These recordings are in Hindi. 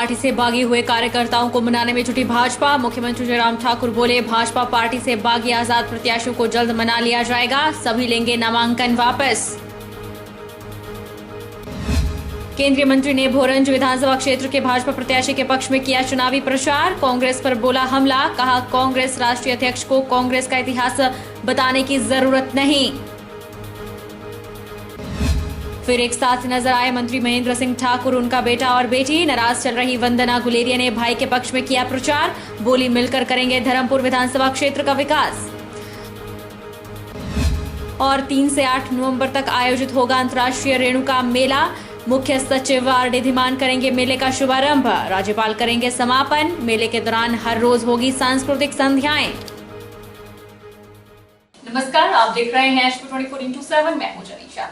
पार्टी से बागी हुए कार्यकर्ताओं को मनाने में जुटी भाजपा। मुख्यमंत्री जयराम ठाकुर बोले, भाजपा पार्टी से बागी आजाद प्रत्याशियों को जल्द मना लिया जाएगा, सभी लेंगे नामांकन वापस। केंद्रीय मंत्री ने भोरंज विधानसभा क्षेत्र के भाजपा प्रत्याशी के पक्ष में किया चुनावी प्रचार। कांग्रेस पर बोला हमला, कहा कांग्रेस राष्ट्रीय अध्यक्ष को कांग्रेस का इतिहास बताने की जरूरत नहीं। फिर एक साथ नजर आए मंत्री महेंद्र सिंह ठाकुर, उनका बेटा और बेटी। नाराज चल रही वंदना गुलेरिया ने भाई के पक्ष में किया प्रचार, बोली मिलकर करेंगे धर्मपुर विधानसभा क्षेत्र का विकास। और 3 से 8 नवंबर तक आयोजित होगा अंतर्राष्ट्रीय रेणुका मेला। मुख्य सचिव आर.डी. धीमान करेंगे मेले का शुभारंभ, राज्यपाल करेंगे समापन। मेले के दौरान हर रोज होगी सांस्कृतिक संध्याएं। नमस्कार, आप देख रहे हैं एचपी 24/7। मैं हूं जनीशा।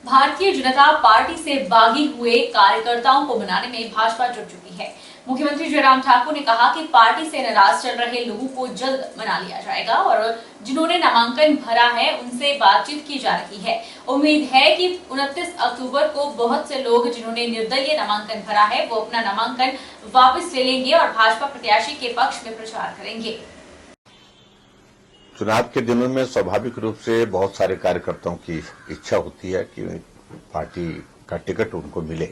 भारतीय जनता पार्टी से बागी हुए कार्यकर्ताओं को मनाने में भाजपा जुट चुकी है। मुख्यमंत्री जयराम ठाकुर ने कहा कि पार्टी से नाराज चल रहे लोगों को जल्द मना लिया जाएगा और जिन्होंने नामांकन भरा है उनसे बातचीत की जा रही है। उम्मीद है कि 29 अक्टूबर को बहुत से लोग जिन्होंने निर्दलीय नामांकन भरा है वो अपना नामांकन वापस ले लेंगे और भाजपा प्रत्याशी के पक्ष में प्रचार करेंगे। चुनाव के दिनों में स्वाभाविक रूप से बहुत सारे कार्यकर्ताओं की इच्छा होती है कि पार्टी का टिकट उनको मिले,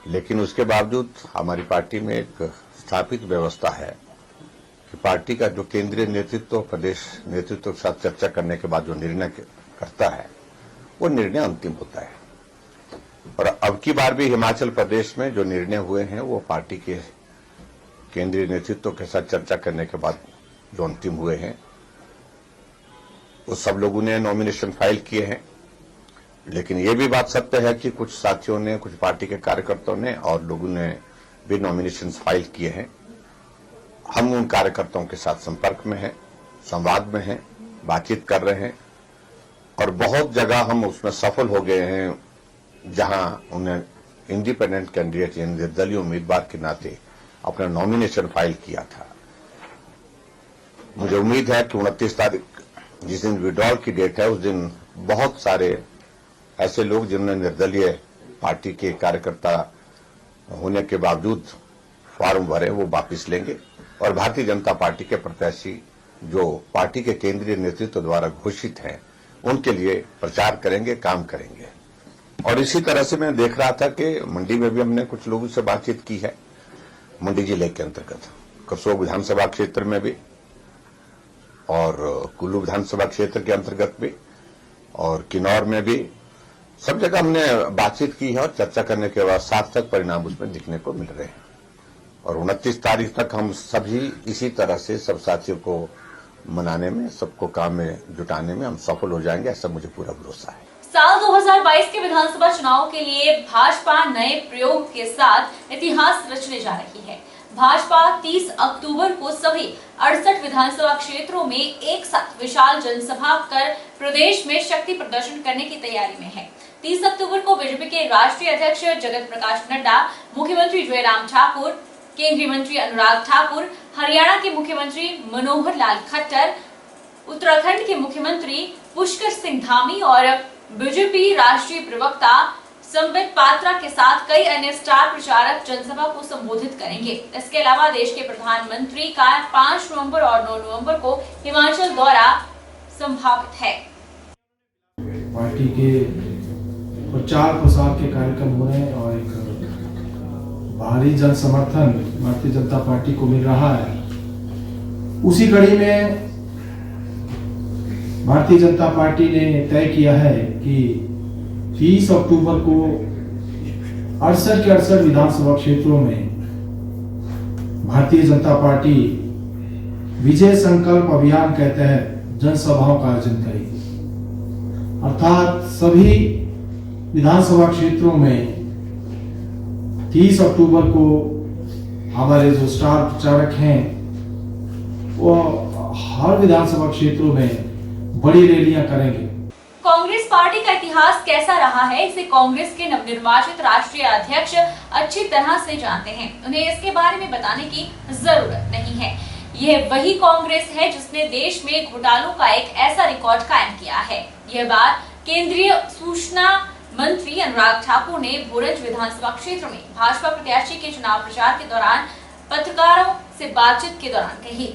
लेकिन उसके बावजूद हमारी पार्टी में एक स्थापित व्यवस्था है कि पार्टी का जो केंद्रीय नेतृत्व प्रदेश नेतृत्व के साथ चर्चा करने के बाद जो निर्णय करता है वो निर्णय अंतिम होता है। और अब की बार भी हिमाचल प्रदेश में जो निर्णय हुए हैं वो पार्टी के केंद्रीय नेतृत्व के साथ चर्चा करने के बाद जो अंतिम हुए हैं वो सब लोगों ने नॉमिनेशन फाइल किए हैं। लेकिन ये भी बात सत्य है कि कुछ साथियों ने, कुछ पार्टी के कार्यकर्ताओं ने और लोगों ने भी नॉमिनेशन फाइल किए हैं। हम उन कार्यकर्ताओं के साथ संपर्क में हैं, संवाद में हैं, बातचीत कर रहे हैं और बहुत जगह हम उसमें सफल हो गए हैं जहां उन्हें इंडिपेंडेंट कैंडिडेट यानी निर्दलीय उम्मीदवार के नाते अपना नॉमिनेशन फाइल किया था। मुझे उम्मीद है कि 29 तारीख जिस दिन विड्रॉल की डेट है उस दिन बहुत सारे ऐसे लोग जिन्होंने निर्दलीय पार्टी के कार्यकर्ता होने के बावजूद फॉर्म भरे वो वापस लेंगे और भारतीय जनता पार्टी के प्रत्याशी जो पार्टी के केंद्रीय नेतृत्व द्वारा घोषित हैं उनके लिए प्रचार करेंगे, काम करेंगे। और इसी तरह से मैं देख रहा था कि मंडी में भी हमने कुछ लोगों से बातचीत की है, मंडी जिले के अंतर्गत करसोग विधानसभा क्षेत्र में भी और कुल्लू विधानसभा क्षेत्र के अंतर्गत भी और किन्नौर में भी, सब जगह हमने बातचीत की है और चर्चा करने के बाद सार्थक परिणाम उसमें दिखने को मिल रहे हैं। और 29 तारीख तक हम सभी इसी तरह से सब साथियों को मनाने में, सबको काम में जुटाने में हम सफल हो जाएंगे, ऐसा मुझे पूरा भरोसा है। साल 2022 के विधानसभा चुनाव के लिए भाजपा नए प्रयोग के साथ इतिहास रचने जा रही है। भाजपा 30 अक्टूबर को सभी 68 विधानसभा क्षेत्रों में एक साथ विशाल जनसभा कर प्रदेश में शक्ति प्रदर्शन करने की तैयारी में है। 30 अक्टूबर को बीजेपी के राष्ट्रीय अध्यक्ष जगत प्रकाश नड्डा, मुख्यमंत्री जयराम ठाकुर, केंद्रीय मंत्री अनुराग ठाकुर, हरियाणा के मुख्यमंत्री मनोहर लाल खट्टर, उत्तराखंड के मुख्यमंत्री पुष्कर सिंह धामी और बीजेपी राष्ट्रीय प्रवक्ता संबित पात्रा के साथ कई अन्य स्टार प्रचारक जनसभा को संबोधित करेंगे। इसके अलावा देश के प्रधानमंत्री का 5 नवंबर और 9 नवंबर को हिमाचल दौरा संभावित है। पार्टी के प्रचार प्रसार के कार्यक्रम हो रहे हैं और एक भारी जन समर्थन भारतीय जनता पार्टी को मिल रहा है। उसी कड़ी में भारतीय जनता पार्टी ने तय किया है कि 30 अक्टूबर को 68 के 68 विधानसभा क्षेत्रों में भारतीय जनता पार्टी विजय संकल्प अभियान के तहत जनसभाओं का आयोजन करेगी। अर्थात सभी विधानसभा क्षेत्रों में 30 अक्टूबर को हमारे जो स्टार प्रचारक हैं वो हर विधानसभा क्षेत्रों में बड़ी रैलियां करेंगे। कांग्रेस पार्टी का इतिहास कैसा रहा है इसे कांग्रेस के नवनिर्वाचित राष्ट्रीय अध्यक्ष अच्छी तरह से जानते हैं। उन्हें इसके बारे में बताने की जरूरत नहीं है। यह वही कांग्रेस है जिसने देश में घोटालों का एक ऐसा रिकॉर्ड कायम किया है। यह बात केंद्रीय सूचना मंत्री अनुराग ठाकुर ने भोरंज विधानसभा क्षेत्र में भाजपा प्रत्याशी के चुनाव प्रचार के दौरान पत्रकारों से बातचीत के दौरान कही।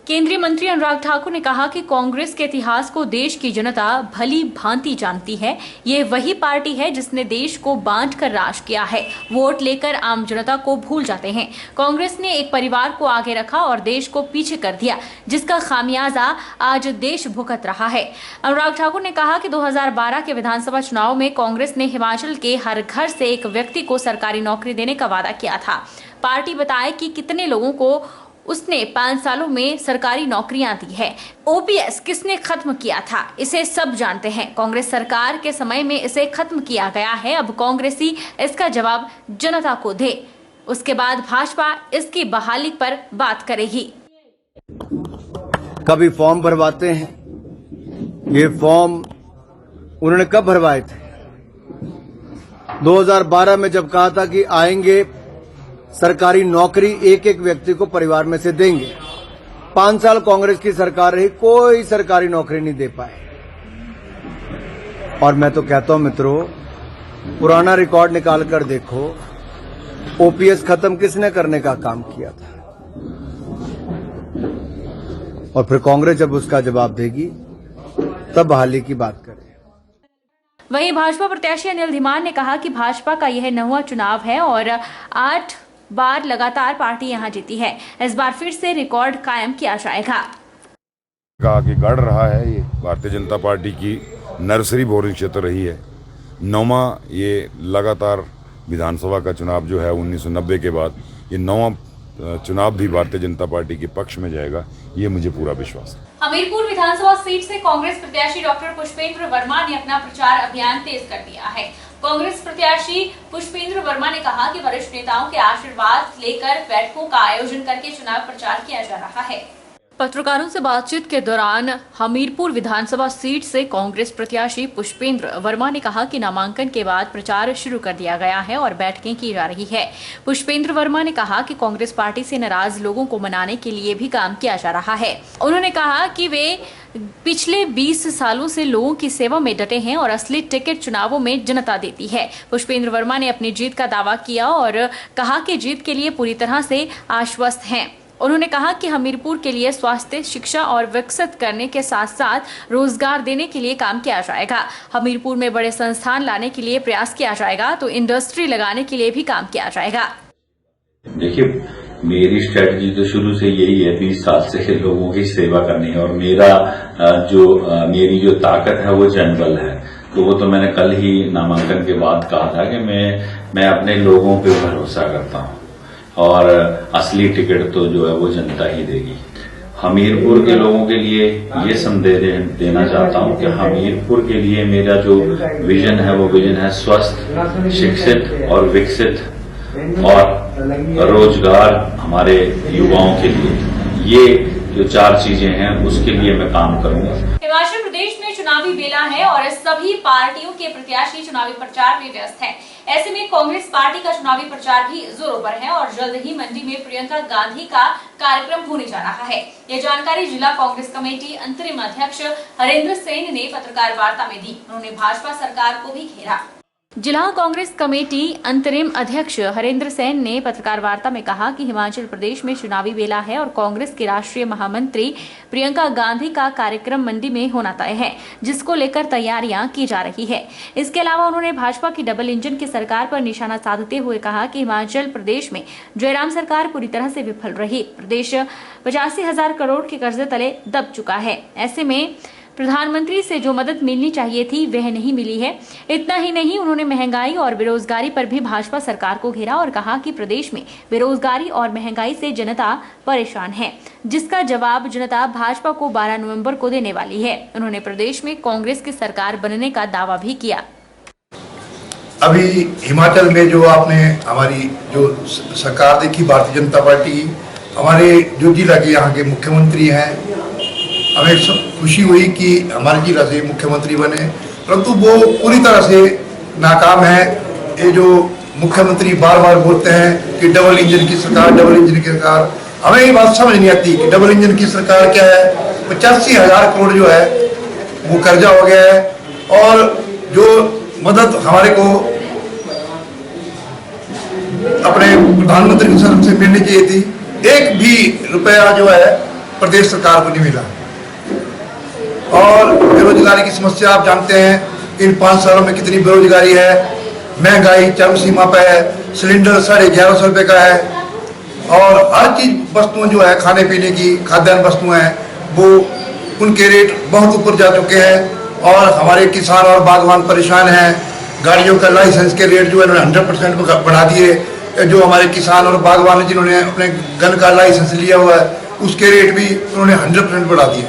केंद्रीय मंत्री अनुराग ठाकुर ने कहा कि कांग्रेस के इतिहास को देश की जनता भली भांति जानती है। ये वही पार्टी है जिसने देश को बांटकर राज किया है। वोट लेकर आम जनता को भूल जाते हैं। कांग्रेस ने एक परिवार को आगे रखा और देश को पीछे कर दिया, जिसका खामियाजा आज देश भुगत रहा है। अनुराग ठाकुर ने कहा कि 2012 के विधानसभा चुनाव में कांग्रेस ने हिमाचल के हर घर से एक व्यक्ति को सरकारी नौकरी देने का वादा किया था। पार्टी बताए कि कितने लोगों को उसने 5 सालों में सरकारी नौकरियां दी है। ओपीएस किसने खत्म किया था, इसे सब जानते हैं। कांग्रेस सरकार के समय में इसे खत्म किया गया है। अब कांग्रेसी इसका जवाब जनता को दे, उसके बाद भाजपा इसकी बहाली पर बात करेगी। कभी फॉर्म भरवाते हैं, ये फॉर्म उन्होंने कब भरवाए थे? 2012 में जब कहा था कि आएंगे सरकारी नौकरी एक एक व्यक्ति को परिवार में से देंगे। 5 साल कांग्रेस की सरकार रही, कोई सरकारी नौकरी नहीं दे पाए। और मैं तो कहता हूं मित्रों, पुराना रिकॉर्ड निकाल कर देखो, ओपीएस खत्म किसने करने का काम किया था। और फिर कांग्रेस जब उसका जवाब देगी तब बहाली की बात करें। वहीं भाजपा प्रत्याशी अनिल धीमान ने कहा कि भाजपा का यह 9वां चुनाव है और 8 बार लगातार पार्टी यहां जीती है। इस बार फिर से रिकॉर्ड कायम किया जाएगा। कहा कि गढ़ रहा है, ये भारतीय जनता पार्टी की नर्सरी बोरिंग क्षेत्र रही है। 9वां ये लगातार विधानसभा का चुनाव जो है 1990 के बाद ये 9वां चुनाव भी भारतीय जनता पार्टी के पक्ष में जाएगा, ये मुझे पूरा विश्वास है। हमीरपुर विधानसभा सीट से कांग्रेस प्रत्याशी डॉक्टर पुष्पेंद्र वर्मा ने अपना प्रचार अभियान तेज कर दिया है। कांग्रेस प्रत्याशी पुष्पेंद्र वर्मा ने कहा कि वरिष्ठ नेताओं के आशीर्वाद लेकर बैठकों का आयोजन करके चुनाव प्रचार किया जा रहा है। पत्रकारों से बातचीत के दौरान हमीरपुर विधानसभा सीट से कांग्रेस प्रत्याशी पुष्पेंद्र वर्मा ने कहा कि नामांकन के बाद प्रचार शुरू कर दिया गया है और बैठकें की जा रही है। पुष्पेंद्र वर्मा ने कहा कि कांग्रेस पार्टी से नाराज लोगों को मनाने के लिए भी काम किया जा रहा है। उन्होंने कहा कि वे पिछले 20 सालों से लोगों की सेवा में डटे हैं और असली टिकट चुनावों में जनता देती है। पुष्पेंद्र वर्मा ने अपनी जीत का दावा किया और कहा कि जीत के लिए पूरी तरह से आश्वस्त हैं। उन्होंने कहा कि हमीरपुर के लिए स्वास्थ्य, शिक्षा और विकसित करने के साथ साथ रोजगार देने के लिए काम किया जाएगा। हमीरपुर में बड़े संस्थान लाने के लिए प्रयास किया जाएगा, तो इंडस्ट्री लगाने के लिए भी काम किया जाएगा। देखिए, मेरी स्ट्रेटजी तो शुरू से यही है, 20 साल से लोगों की सेवा करनी है और मेरी जो ताकत है वो जनबल है। तो वो तो मैंने कल ही नामांकन के बाद कहा था कि मैं अपने लोगों पे भरोसा करता हूँ और असली टिकट तो जो है वो जनता ही देगी। हमीरपुर के लोगों के लिए ये संदेश देना चाहता हूँ कि हमीरपुर के लिए मेरा जो विजन है वो विजन है स्वस्थ, शिक्षित और विकसित और रोजगार हमारे युवाओं के लिए। ये जो 4 चीजें हैं उसके लिए मैं काम करूंगा। हिमाचल प्रदेश में चुनावी बेला है और सभी पार्टियों के प्रत्याशी चुनावी प्रचार में व्यस्त हैं। ऐसे में कांग्रेस पार्टी का चुनावी प्रचार भी जोरों पर है और जल्द ही मंडी में प्रियंका गांधी का कार्यक्रम होने जा रहा है। यह जानकारी जिला कांग्रेस कमेटी अंतरिम अध्यक्ष हरेंद्र सेन ने पत्रकार वार्ता में दी। उन्होंने भाजपा सरकार को भी घेरा। जिला कांग्रेस कमेटी अंतरिम अध्यक्ष हरेंद्र सेन ने पत्रकार वार्ता में कहा कि हिमाचल प्रदेश में चुनावी बेला है और कांग्रेस की राष्ट्रीय महामंत्री प्रियंका गांधी का कार्यक्रम मंडी में होना तय है, जिसको लेकर तैयारियां की जा रही है। इसके अलावा उन्होंने भाजपा की डबल इंजन की सरकार पर निशाना साधते हुए कहा कि हिमाचल प्रदेश में जयराम सरकार पूरी तरह से विफल रही। प्रदेश 85,000 करोड़ के कर्जे तले दब चुका है। ऐसे में प्रधानमंत्री से जो मदद मिलनी चाहिए थी वह नहीं मिली है। इतना ही नहीं, उन्होंने महंगाई और बेरोजगारी पर भी भाजपा सरकार को घेरा और कहा कि प्रदेश में बेरोजगारी और महंगाई से जनता परेशान है, जिसका जवाब जनता भाजपा को 12 नवंबर को देने वाली है। उन्होंने प्रदेश में कांग्रेस की सरकार बनने का दावा भी किया। अभी हिमाचल में जो आपने हमारी जो सरकार देखी भारतीय जनता पार्टी, हमारे जो जिला के यहाँ के मुख्यमंत्री हैं, हमें खुशी हुई कि हमारे जिला से मुख्यमंत्री बने, परंतु वो पूरी तरह से नाकाम है। ये जो मुख्यमंत्री बार बार बोलते हैं कि डबल इंजन की सरकार, डबल इंजन की सरकार, हमें ये बात समझ नहीं आती कि डबल इंजन की सरकार क्या है। 85,000 करोड़ जो है वो कर्जा हो गया है और जो मदद हमारे को अपने प्रधानमंत्री की तरफ से मिलनी चाहिए थी, एक भी रुपया जो है प्रदेश सरकार को नहीं मिला। और बेरोजगारी की समस्या आप जानते हैं, इन 5 सालों में कितनी बेरोजगारी है, महंगाई चरम सीमा पर है, सिलेंडर 1150 रुपये का है, और हर चीज वस्तुएं जो है खाने पीने की खाद्यान्न वस्तुएं हैं वो उनके रेट बहुत ऊपर जा चुके हैं। और हमारे किसान और बागवान परेशान हैं। गाड़ियों का लाइसेंस के रेट जो है 100% बढ़ा दिए। जो हमारे किसान और बागवान जिन्होंने अपने गन का लाइसेंस लिया हुआ है उसके रेट भी उन्होंने 100% बढ़ा दिए।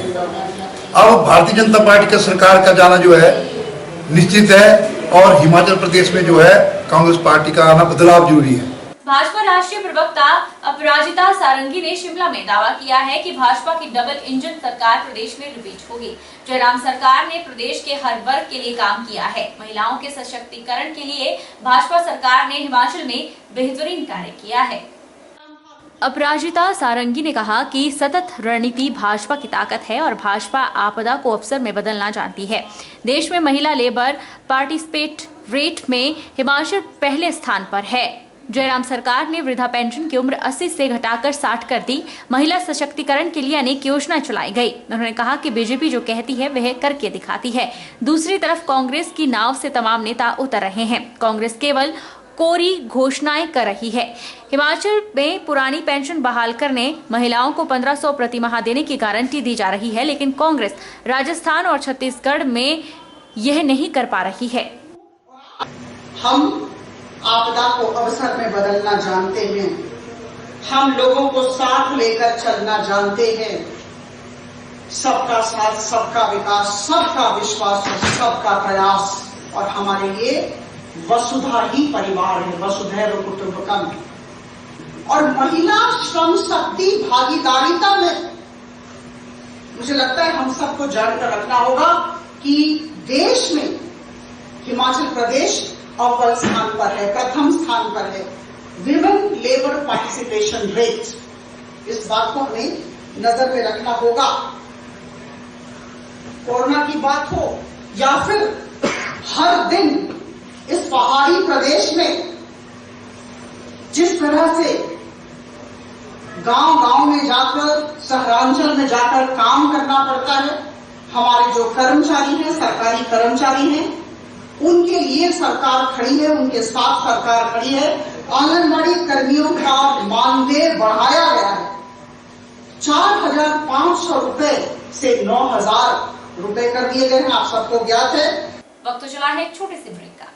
अब भारतीय जनता पार्टी का सरकार का जाना जो है निश्चित है, और हिमाचल प्रदेश में जो है कांग्रेस पार्टी का आना बदलाव जरूरी है। भाजपा राष्ट्रीय प्रवक्ता अपराजिता सारंगी ने शिमला में दावा किया है कि भाजपा की डबल इंजन सरकार प्रदेश में रिपीट होगी। जयराम सरकार ने प्रदेश के हर वर्ग के लिए काम किया है। महिलाओं के सशक्तिकरण के लिए भाजपा सरकार ने हिमाचल में बेहतरीन कार्य किया है। अपराजिता सारंगी ने कहा कि सतत रणनीति भाजपा की ताकत है और भाजपा आपदा को अवसर में बदलना जानती है। देश में महिला लेबर पार्टिसिपेट रेट में हिमाचल पहले स्थान पर है। जयराम सरकार ने वृद्धा पेंशन की उम्र 80 से घटाकर 60 कर दी। महिला सशक्तिकरण के लिए अनेक योजनाएं चलाई गई। उन्होंने कहा कि बीजेपी जो कहती है वह करके दिखाती है। दूसरी तरफ कांग्रेस की नाव से तमाम नेता उतर रहे हैं। कांग्रेस केवल कोरी घोषणाएं कर रही है। हिमाचल में पुरानी पेंशन बहाल करने, महिलाओं को 1500 प्रति माह देने की गारंटी दी जा रही है, लेकिन कांग्रेस राजस्थान और छत्तीसगढ़ में यह नहीं कर पा रही है। हम आपदा को अवसर में बदलना जानते हैं। हम लोगों को साथ लेकर चलना जानते हैं। सबका साथ, सबका विकास, सबका विश्वास और सबका प्रयास, और हमारे लिए वसुधा ही परिवार है, वसुधैव कुटुंबकम। और महिला श्रम शक्ति भागीदारिता में मुझे लगता है हम सबको जानकर रखना होगा कि देश में हिमाचल प्रदेश अव्वल स्थान पर है, प्रथम स्थान पर है। विमेन लेबर पार्टिसिपेशन रेट, इस बात को हमें नजर में रखना होगा। कोरोना की बात हो या फिर हर दिन इस पहाड़ी प्रदेश में जिस तरह से गांव-गांव में जाकर, शहरांचल में जाकर काम करना पड़ता है, हमारे जो कर्मचारी हैं, सरकारी कर्मचारी हैं, उनके लिए सरकार खड़ी है, उनके साथ सरकार खड़ी है। आंगनबाड़ी कर्मियों का मानदेय बढ़ाया गया है। 4,500 रुपए से 9,000 रुपए कर दिए गए हैं। आप सबको ज्ञात है। वक्त चला है छोटे से ब्रेक का।